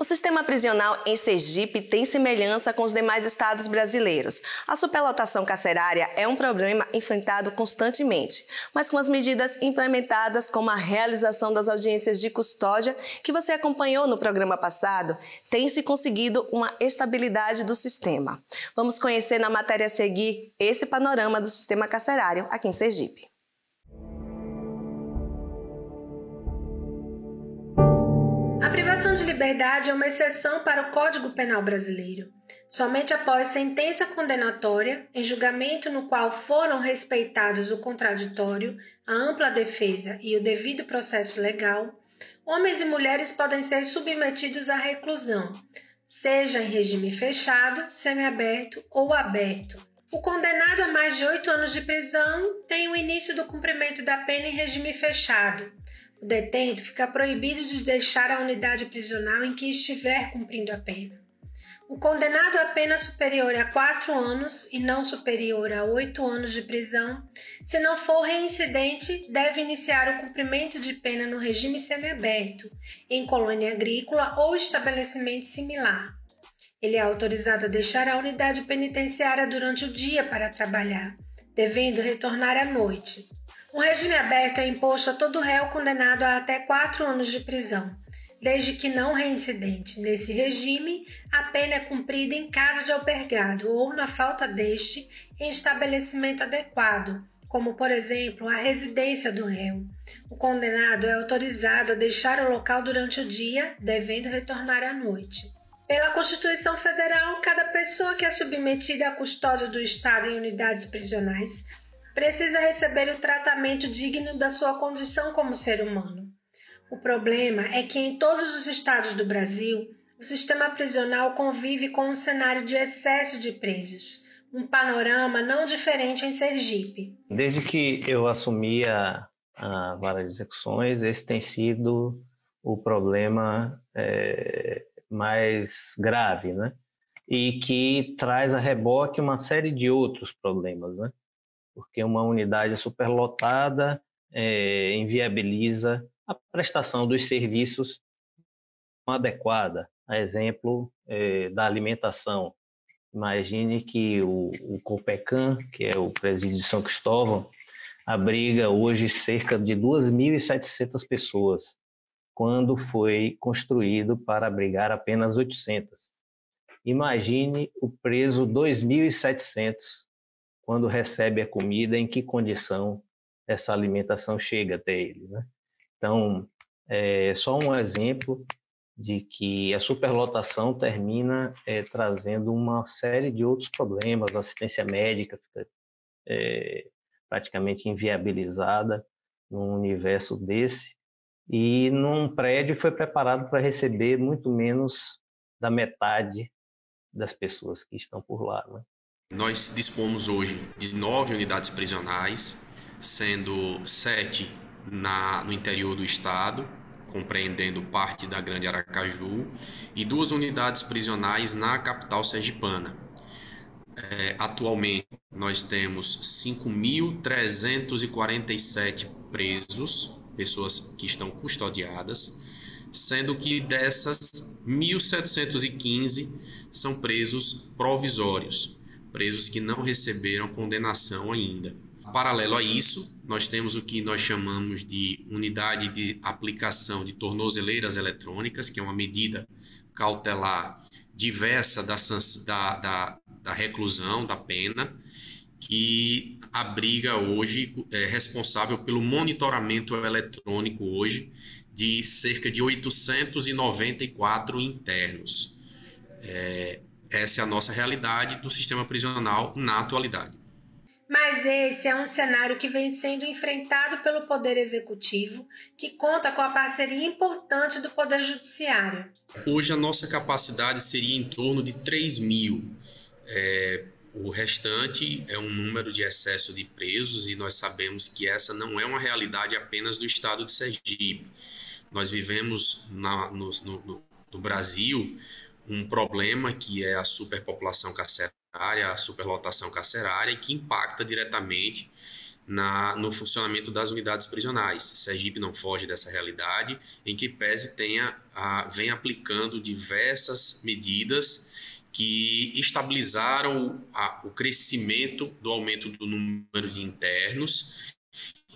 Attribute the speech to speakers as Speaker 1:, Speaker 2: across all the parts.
Speaker 1: O sistema prisional em Sergipe tem semelhança com os demais estados brasileiros. A superlotação carcerária é um problema enfrentado constantemente, mas com as medidas implementadas, como a realização das audiências de custódia, que você acompanhou no programa passado, tem-se conseguido uma estabilidade do sistema. Vamos conhecer na matéria a seguir esse panorama do sistema carcerário aqui em Sergipe.
Speaker 2: A privação de liberdade é uma exceção para o Código Penal brasileiro. Somente após sentença condenatória, em julgamento no qual foram respeitados o contraditório, a ampla defesa e o devido processo legal, homens e mulheres podem ser submetidos à reclusão, seja em regime fechado, semiaberto ou aberto. O condenado a mais de 8 anos de prisão tem o início do cumprimento da pena em regime fechado. O detento fica proibido de deixar a unidade prisional em que estiver cumprindo a pena. O condenado a pena superior a 4 anos e não superior a 8 anos de prisão, se não for reincidente, deve iniciar o cumprimento de pena no regime semiaberto, em colônia agrícola ou estabelecimento similar. Ele é autorizado a deixar a unidade penitenciária durante o dia para trabalhar, devendo retornar à noite. Um regime aberto é imposto a todo réu condenado a até 4 anos de prisão, desde que não reincidente. Nesse regime, a pena é cumprida em casa de albergado ou, na falta deste, em estabelecimento adequado, como, por exemplo, a residência do réu. O condenado é autorizado a deixar o local durante o dia, devendo retornar à noite. Pela Constituição Federal, cada pessoa que é submetida à custódia do Estado em unidades prisionais precisa receber o tratamento digno da sua condição como ser humano. O problema é que em todos os estados do Brasil, o sistema prisional convive com um cenário de excesso de presos, um panorama não diferente em Sergipe.
Speaker 3: Desde que eu assumi a vara de execuções, esse tem sido o problema mais grave, né? E que traz a reboque uma série de outros problemas, né? Porque uma unidade superlotada inviabiliza a prestação dos serviços adequada, a exemplo da alimentação. Imagine que o Copecan, que é o presídio de São Cristóvão, abriga hoje cerca de 2.700 pessoas, quando foi construído para abrigar apenas 800. Imagine o preso 2.700 quando recebe a comida, em que condição essa alimentação chega até ele, né? Então, é só um exemplo de que a superlotação termina trazendo uma série de outros problemas. A assistência médica fica praticamente inviabilizada num universo desse, e num prédio foi preparado para receber muito menos da metade das pessoas que estão por lá, né?
Speaker 4: Nós dispomos hoje de 9 unidades prisionais, sendo 7 no interior do estado, compreendendo parte da Grande Aracaju, e 2 unidades prisionais na capital sergipana. Atualmente, nós temos 5.347 presos, pessoas que estão custodiadas, sendo que dessas 1.715 são presos provisórios, presos que não receberam condenação ainda. Paralelo a isso, nós temos o que nós chamamos de unidade de aplicação de tornozeleiras eletrônicas, que é uma medida cautelar diversa da reclusão, da pena, que abriga hoje, é responsável pelo monitoramento eletrônico hoje de cerca de 894 internos. Essa é a nossa realidade do sistema prisional na atualidade.
Speaker 2: Mas esse é um cenário que vem sendo enfrentado pelo Poder Executivo, que conta com a parceria importante do Poder Judiciário.
Speaker 4: Hoje a nossa capacidade seria em torno de 3.000. O restante é um número de excesso de presos, e nós sabemos que essa não é uma realidade apenas do estado de Sergipe. Nós vivemos no Brasil um problema que é a superpopulação carcerária, a superlotação carcerária, que impacta diretamente no funcionamento das unidades prisionais. Sergipe não foge dessa realidade, em que PESE vem aplicando diversas medidas que estabilizaram o crescimento do aumento do número de internos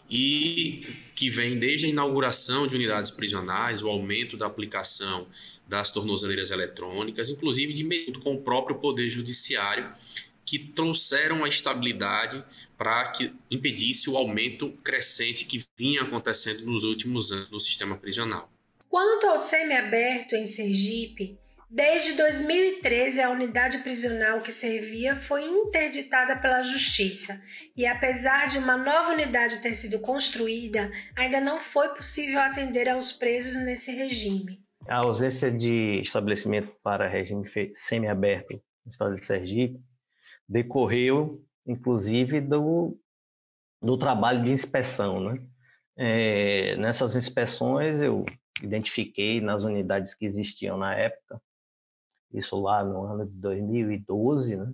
Speaker 4: e que vem desde a inauguração de unidades prisionais, o aumento da aplicação das tornozeleiras eletrônicas, inclusive junto com o próprio Poder Judiciário, que trouxeram a estabilidade para que impedisse o aumento crescente que vinha acontecendo nos últimos anos no sistema prisional.
Speaker 2: Quanto ao semiaberto em Sergipe, desde 2013 a unidade prisional que servia foi interditada pela Justiça e, apesar de uma nova unidade ter sido construída, ainda não foi possível atender aos presos nesse regime.
Speaker 3: A ausência de estabelecimento para regime semiaberto no estado de Sergipe decorreu, inclusive, do trabalho de inspeção, né? Nessas inspeções eu identifiquei nas unidades que existiam na época, isso lá no ano de 2012, né?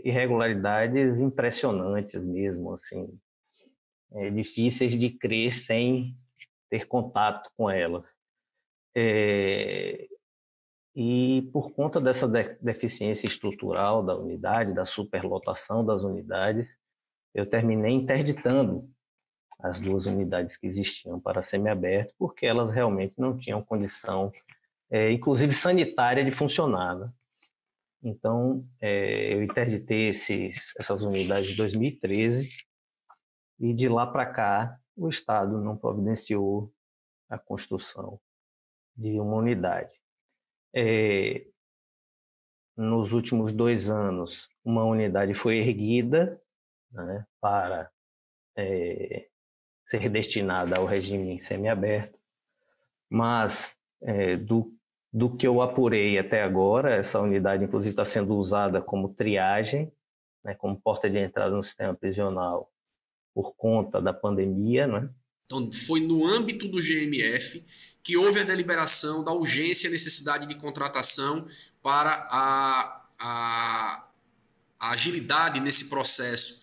Speaker 3: Irregularidades impressionantes mesmo, assim, difíceis de crer sem ter contato com elas. E por conta dessa deficiência estrutural da unidade, da superlotação das unidades, eu terminei interditando as 2 unidades que existiam para semiaberto, porque elas realmente não tinham condição, inclusive sanitária, de funcionar, né? Então, eu interditei essas unidades em 2013 e de lá para cá o Estado não providenciou a construção de uma unidade. Nos últimos 2 anos, uma unidade foi erguida, né, para ser destinada ao regime semiaberto, mas do que eu apurei até agora, essa unidade inclusive está sendo usada como triagem, né, como porta de entrada no sistema prisional por conta da pandemia, né?
Speaker 4: Então, foi no âmbito do GMF que houve a deliberação da urgência e necessidade de contratação para a agilidade nesse processo,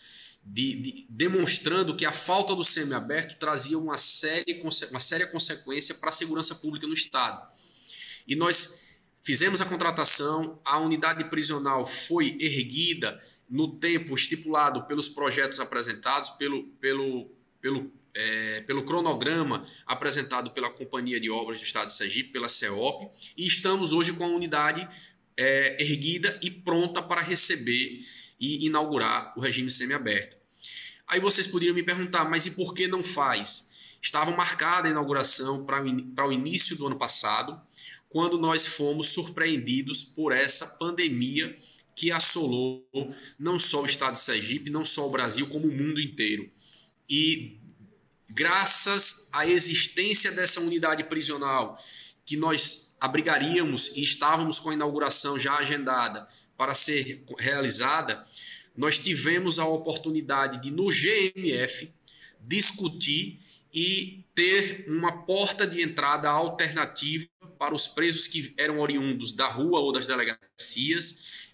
Speaker 4: demonstrando que a falta do semiaberto trazia uma séria consequência para a segurança pública no Estado. E nós fizemos a contratação, a unidade prisional foi erguida no tempo estipulado pelos projetos apresentados, pelo cronograma apresentado pela Companhia de Obras do Estado de Sergipe, pela CEOP, e estamos hoje com a unidade erguida e pronta para receber e inaugurar o regime semiaberto. Aí vocês poderiam me perguntar, mas e por que não faz? Estava marcada a inauguração para o início do ano passado, quando nós fomos surpreendidos por essa pandemia que assolou não só o Estado de Sergipe, não só o Brasil, como o mundo inteiro. E graças à existência dessa unidade prisional, que nós abrigaríamos e estávamos com a inauguração já agendada para ser realizada, nós tivemos a oportunidade de, no GMF, discutir e ter uma porta de entrada alternativa para os presos que eram oriundos da rua ou das delegacias,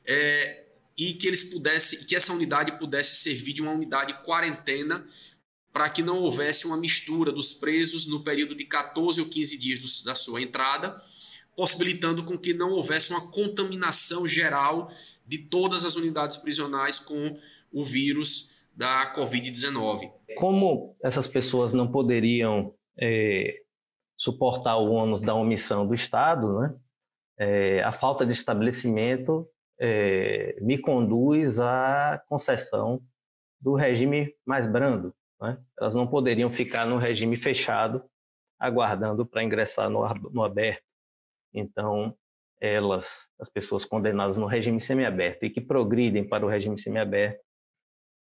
Speaker 4: e que essa unidade pudesse servir de uma unidade quarentena para que não houvesse uma mistura dos presos no período de 14 ou 15 dias da sua entrada, possibilitando com que não houvesse uma contaminação geral de todas as unidades prisionais com o vírus da Covid-19.
Speaker 3: Como essas pessoas não poderiam suportar o ônus da omissão do Estado, né? A falta de estabelecimento me conduz à concessão do regime mais brando, né? Elas não poderiam ficar no regime fechado, aguardando para ingressar no aberto. Então, as pessoas condenadas no regime semiaberto e que progridem para o regime semiaberto,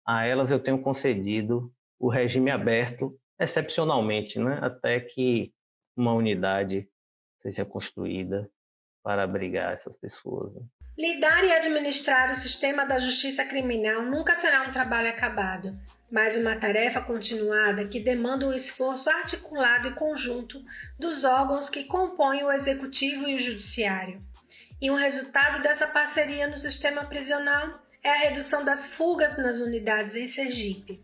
Speaker 3: a elas eu tenho concedido o regime aberto, excepcionalmente, né? Até que uma unidade seja construída para abrigar essas pessoas, né?
Speaker 2: Lidar e administrar o sistema da justiça criminal nunca será um trabalho acabado, mas uma tarefa continuada que demanda um esforço articulado e conjunto dos órgãos que compõem o Executivo e o Judiciário. E um resultado dessa parceria no sistema prisional é a redução das fugas nas unidades em Sergipe.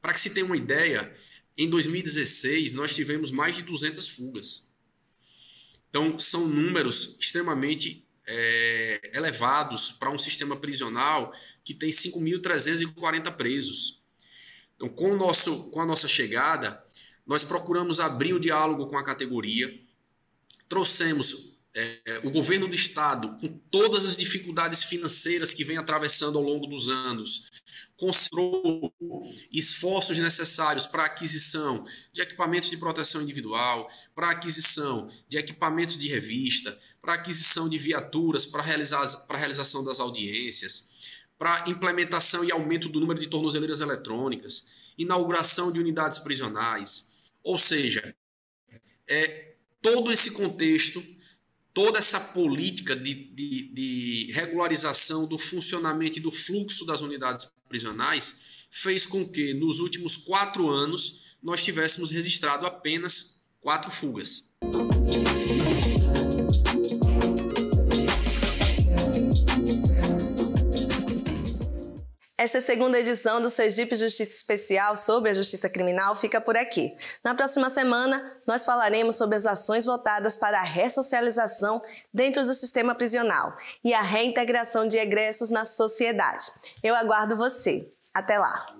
Speaker 4: Para que se tenha uma ideia, em 2016 nós tivemos mais de 200 fugas. Então são números extremamente elevados para um sistema prisional que tem 5.340 presos. Então, com a nossa chegada, nós procuramos abrir o diálogo com a categoria, trouxemos o governo do estado, com todas as dificuldades financeiras que vem atravessando ao longo dos anos, concentrou esforços necessários para a aquisição de equipamentos de proteção individual, para a aquisição de equipamentos de revista, para a aquisição de viaturas para a realização das audiências, para implementação e aumento do número de tornozeleiras eletrônicas, inauguração de unidades prisionais. Ou seja, todo esse contexto, toda essa política de regularização do funcionamento e do fluxo das unidades prisionais fez com que, nos últimos 4 anos, nós tivéssemos registrado apenas 4 fugas.
Speaker 1: Esta segunda edição do Sergipe Justiça Especial sobre a Justiça Criminal fica por aqui. Na próxima semana, nós falaremos sobre as ações voltadas para a ressocialização dentro do sistema prisional e a reintegração de egressos na sociedade. Eu aguardo você. Até lá!